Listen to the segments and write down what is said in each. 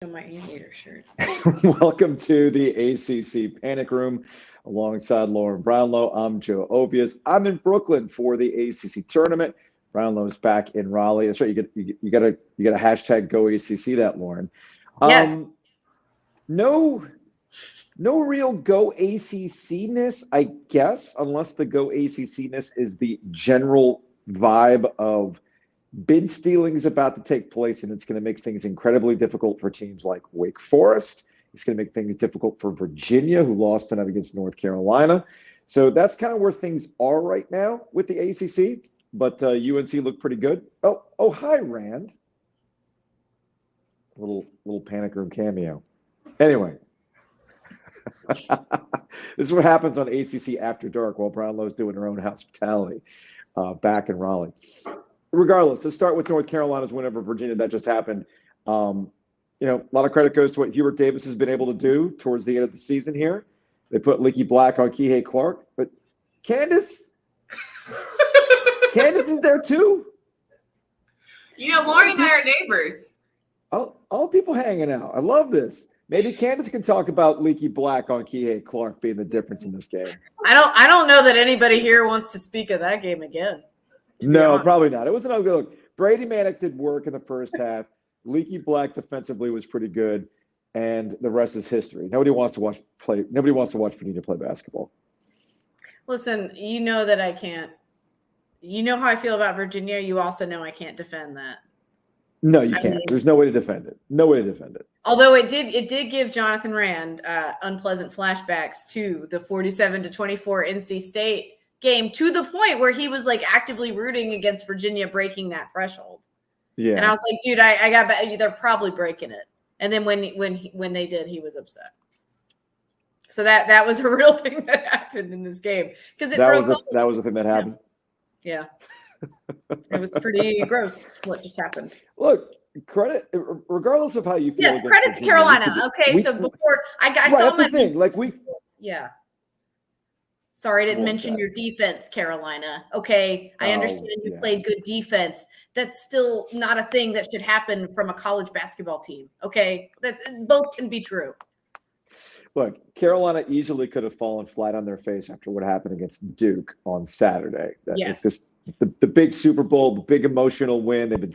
My aviator shirt. Welcome to the ACC Panic Room alongside Lauren Brownlow. I'm Joe Ovies. I'm in Brooklyn for the ACC tournament. Brownlow's back in Raleigh. That's right. You got to hashtag go ACC that, Lauren. Yes. No real go ACC-ness, I guess, unless the go ACC-ness is the general vibe of bid stealing is about to take place, and it's going to make things incredibly difficult for teams like Wake Forest. It's going to make things difficult for Virginia, who lost tonight against North Carolina. So that's kind of where things are right now with the ACC. But UNC looked pretty good. Oh, hi, Rand. Little Panic Room cameo. Anyway, this is what happens on ACC After Dark while Brownlow's doing her own hospitality back in Raleigh. Regardless, let's start with North Carolina's win over Virginia. That just happened. A lot of credit goes to what Hubert Davis has been able to do towards the end of the season here. They put Leaky Black on Kihei Clark, but Candace is there too. Lauren and I are neighbors. All people hanging out. I love this. Maybe Candace can talk about Leaky Black on Kihei Clark being the difference in this game. I don't know that anybody here wants to speak of that game again. No, probably not. It was an ugly look. Brady Manick did work in the first half. Leaky Black defensively was pretty good, and the rest is history. Nobody wants to watch Virginia play basketball. Listen, you know that I can't. You know how I feel about Virginia. You also know I can't defend that. No, you can't. There's no way to defend it. No way to defend it. Although it did give Jonathan Rand unpleasant flashbacks to the 47-24 NC State game, to the point where he was like actively rooting against Virginia breaking that threshold. Yeah. And I was like, dude, I got they're probably breaking it. And then when they did, he was upset. So that was a real thing that happened in this game, because that was the thing that happened. Yeah. It was pretty gross what just happened. Look, credit, regardless of how you feel. Yes, credit to Carolina. So before I saw that's the thing. Yeah. Sorry, I didn't mention your defense, Carolina. Okay, I understand you played good defense. That's still not a thing that should happen from a college basketball team. Okay, both can be true. Look, Carolina easily could have fallen flat on their face after what happened against Duke on Saturday. Yes. The big Super Bowl, the big emotional win.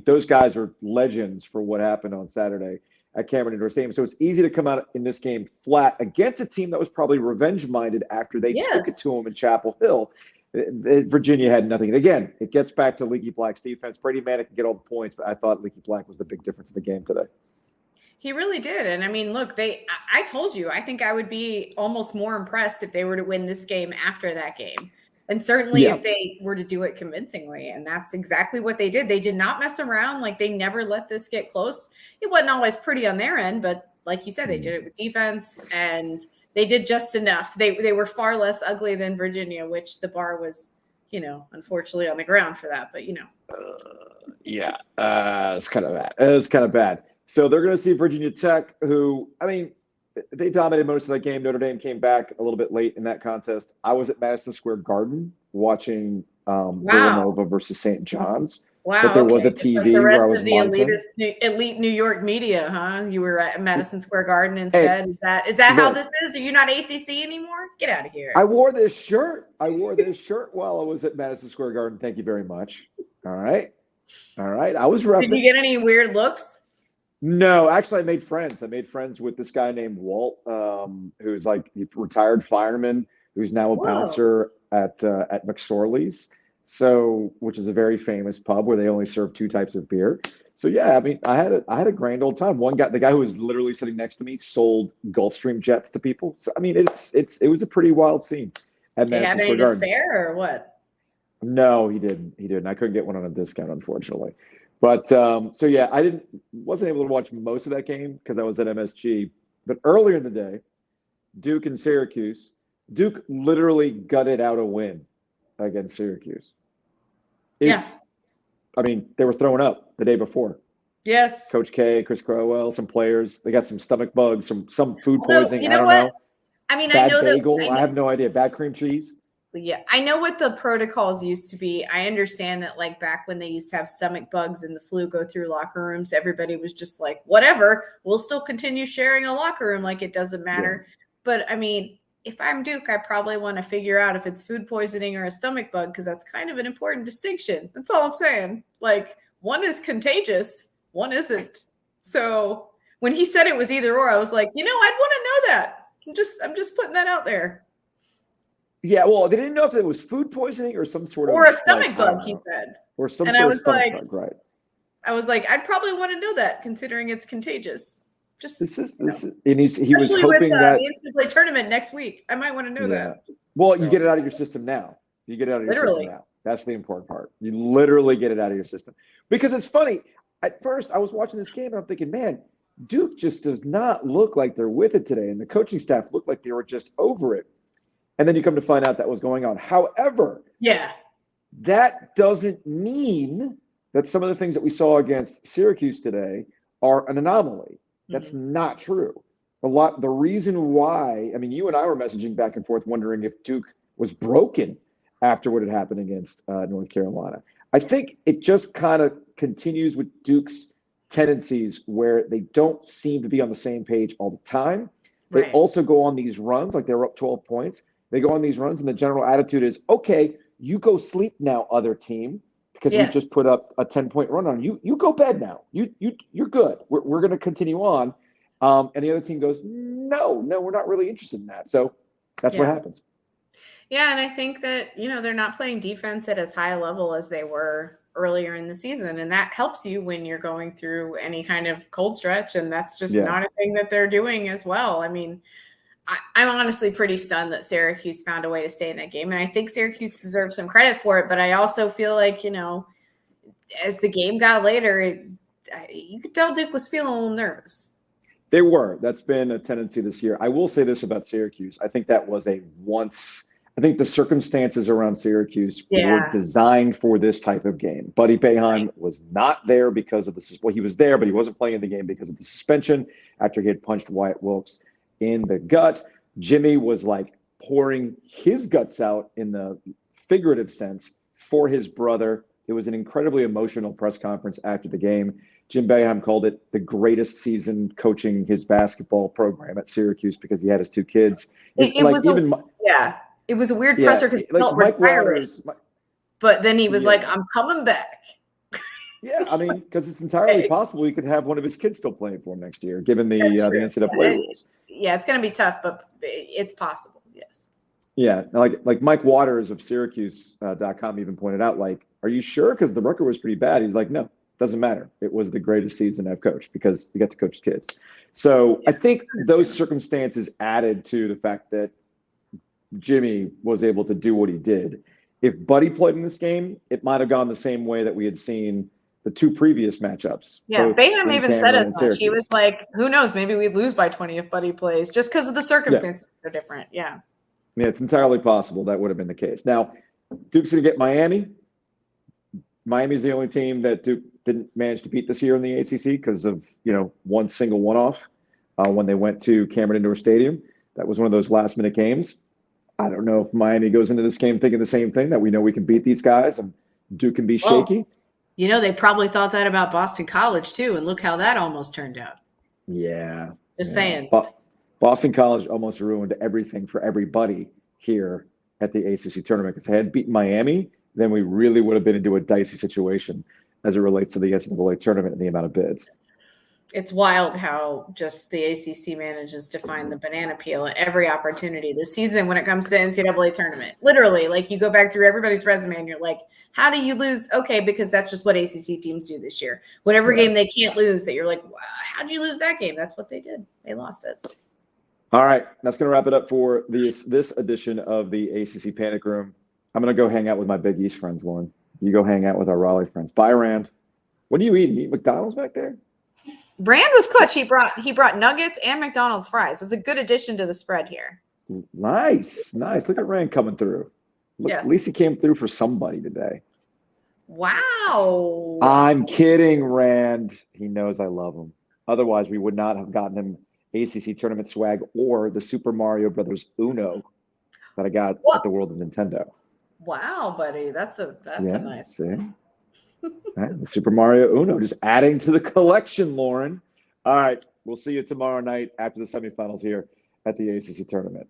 Those guys are legends for what happened on Saturday at Cameron Indoor Stadium. So it's easy to come out in this game flat against a team that was probably revenge-minded after they took it to them in Chapel Hill. Virginia had nothing. And again, it gets back to Leaky Black's defense. Brady Manick can get all the points, but I thought Leaky Black was the big difference in the game today. He really did. And look, I told you, I think I would be almost more impressed if they were to win this game after that game. And certainly if they were to do it convincingly. And that's exactly what they did. They did not mess around. Like, they never let this get close. It wasn't always pretty on their end, but like you said, they did it with defense, and they did just enough. They were far less ugly than Virginia, which the bar was, unfortunately on the ground for that. But, it's kind of bad. It's kind of bad. So they're going to see Virginia Tech, who, they dominated most of that game. Notre Dame came back a little bit late in that contest. I was at Madison Square Garden watching Villanova versus St. John's. Wow. But there was a TV like the rest where I was of the elite New York media, huh? You were at Madison Square Garden instead. Hey, is that how this is? Are you not ACC anymore? Get out of here. I wore this shirt while I was at Madison Square Garden. Thank you very much. All right. I was repping. Did you get any weird looks? No, actually, I made friends. I made friends with this guy named Walt, who's like a retired fireman, who's now a bouncer at McSorley's, which is a very famous pub where they only serve 2 types of beer. So yeah, I had a grand old time. The guy who was literally sitting next to me sold Gulfstream jets to people. So it was a pretty wild scene at Madison Square Garden. Did he have any to spare or what? No, he didn't. I couldn't get one on a discount, unfortunately. But I wasn't able to watch most of that game because I was at MSG. But earlier in the day, Duke and Syracuse, Duke literally gutted out a win against Syracuse. They were throwing up the day before. Yes. Coach K, Chris Crowell, some players, they got some stomach bugs, some food poisoning. I don't know. I know bagel. I have no idea. Bad cream cheese. Yeah, I know what the protocols used to be. I understand that, like, back when they used to have stomach bugs and the flu go through locker rooms, everybody was just like, whatever, we'll still continue sharing a locker room. Like, it doesn't matter. Yeah. But I mean, if I'm Duke, I probably want to figure out if it's food poisoning or a stomach bug, because that's kind of an important distinction. That's all I'm saying. Like, one is contagious, one isn't. So when he said it was either or, I was like, I'd want to know that. I'm just putting that out there. Yeah, well, they didn't know if it was food poisoning or some sort or a stomach bug, he said. Or some sort of stomach bug, right? I was like, I'd probably want to know that, considering it's contagious. Just this is, and he was hoping that the NCAA tournament next week. I might want to know that. Well, you get it out of your system now. You get it out of your system now. That's the important part. You literally get it out of your system. Because it's funny. At first, I was watching this game and I'm thinking, man, Duke just does not look like they're with it today, and the coaching staff looked like they were just over it. And then you come to find out that was going on. However, that doesn't mean that some of the things that we saw against Syracuse today are an anomaly. That's not true. The reason why, I mean, you and I were messaging back and forth wondering if Duke was broken after what had happened against North Carolina. I think it just kind of continues with Duke's tendencies where they don't seem to be on the same page all the time. They also go on these runs, like they were up 12 points. They go on these runs, and the general attitude is, okay, you go sleep now, other team, because we just put up a 10-point run on you. You go bed now. You're good. We're going to continue on. And the other team goes, no, we're not really interested in that. So that's what happens. Yeah, and I think that, they're not playing defense at as high a level as they were earlier in the season, and that helps you when you're going through any kind of cold stretch, and that's just not a thing that they're doing as well. I mean, I'm honestly pretty stunned that Syracuse found a way to stay in that game. And I think Syracuse deserves some credit for it. But I also feel like, as the game got later, you could tell Duke was feeling a little nervous. They were. That's been a tendency this year. I will say this about Syracuse. I think that was I think the circumstances around Syracuse were designed for this type of game. Buddy Boeheim was not there because of he was there, but he wasn't playing in the game because of the suspension after he had punched Wyatt Wilkes in the gut. Jimmy was like pouring his guts out in the figurative sense for his brother. It was an incredibly emotional press conference after the game. Jim Boeheim called it the greatest season coaching his basketball program at Syracuse because he had his two kids. It was a weird presser because he felt Mike Waters, but then he was like, I'm coming back. Yeah, I mean, because it's entirely possible he could have one of his kids still playing for him next year, given the NCAA rules. Yeah, it's going to be tough, but it's possible. Yes. Yeah, like Mike Waters of Syracuse.com even pointed out, like, are you sure? Because the record was pretty bad. He's like, no, doesn't matter. It was the greatest season I've coached because you got to coach kids. So I think those circumstances added to the fact that Jimmy was able to do what he did. If Buddy played in this game, it might have gone the same way that we had seen the two previous matchups. Yeah, Boeheim even said as much. He was like, who knows, maybe we'd lose by 20 if Buddy plays, just because of the circumstances are different. Yeah, it's entirely possible that would have been the case. Now, Duke's going to get Miami. Miami's the only team that Duke didn't manage to beat this year in the ACC because of, one single one-off when they went to Cameron Indoor Stadium. That was one of those last-minute games. I don't know if Miami goes into this game thinking the same thing, that we know we can beat these guys and Duke can be shaky. They probably thought that about Boston College too, and look how that almost turned out. Yeah. Just saying. Boston College almost ruined everything for everybody here at the ACC tournament because they had beaten Miami, then we really would have been into a dicey situation as it relates to the NCAA tournament and the amount of bids. It's wild how just the ACC manages to find the banana peel at every opportunity this season when it comes to NCAA tournament. Literally, like you go back through everybody's resume and you're like, how do you lose? Okay, because that's just what ACC teams do this year. Whatever game they can't lose that you're like, wow, how did you lose that game? That's what they did. They lost it. All right, that's going to wrap it up for this edition of the ACC Panic Room. I'm going to go hang out with my Big East friends, Lauren. You go hang out with our Raleigh friends. Bye, Rand. What do you eat? You eat McDonald's back there? Rand was clutch. He brought nuggets and McDonald's fries. It's a good addition to the spread here. Nice. Look at Rand coming through. Look, at least he came through for somebody today. Wow. I'm kidding, Rand. He knows I love him. Otherwise, we would not have gotten him ACC tournament swag or the Super Mario Brothers Uno. that I got at the World of Nintendo. Wow, buddy. That's a nice. See? Right, the Super Mario Uno, just adding to the collection, Lauren. All right, we'll see you tomorrow night after the semifinals here at the ACC tournament.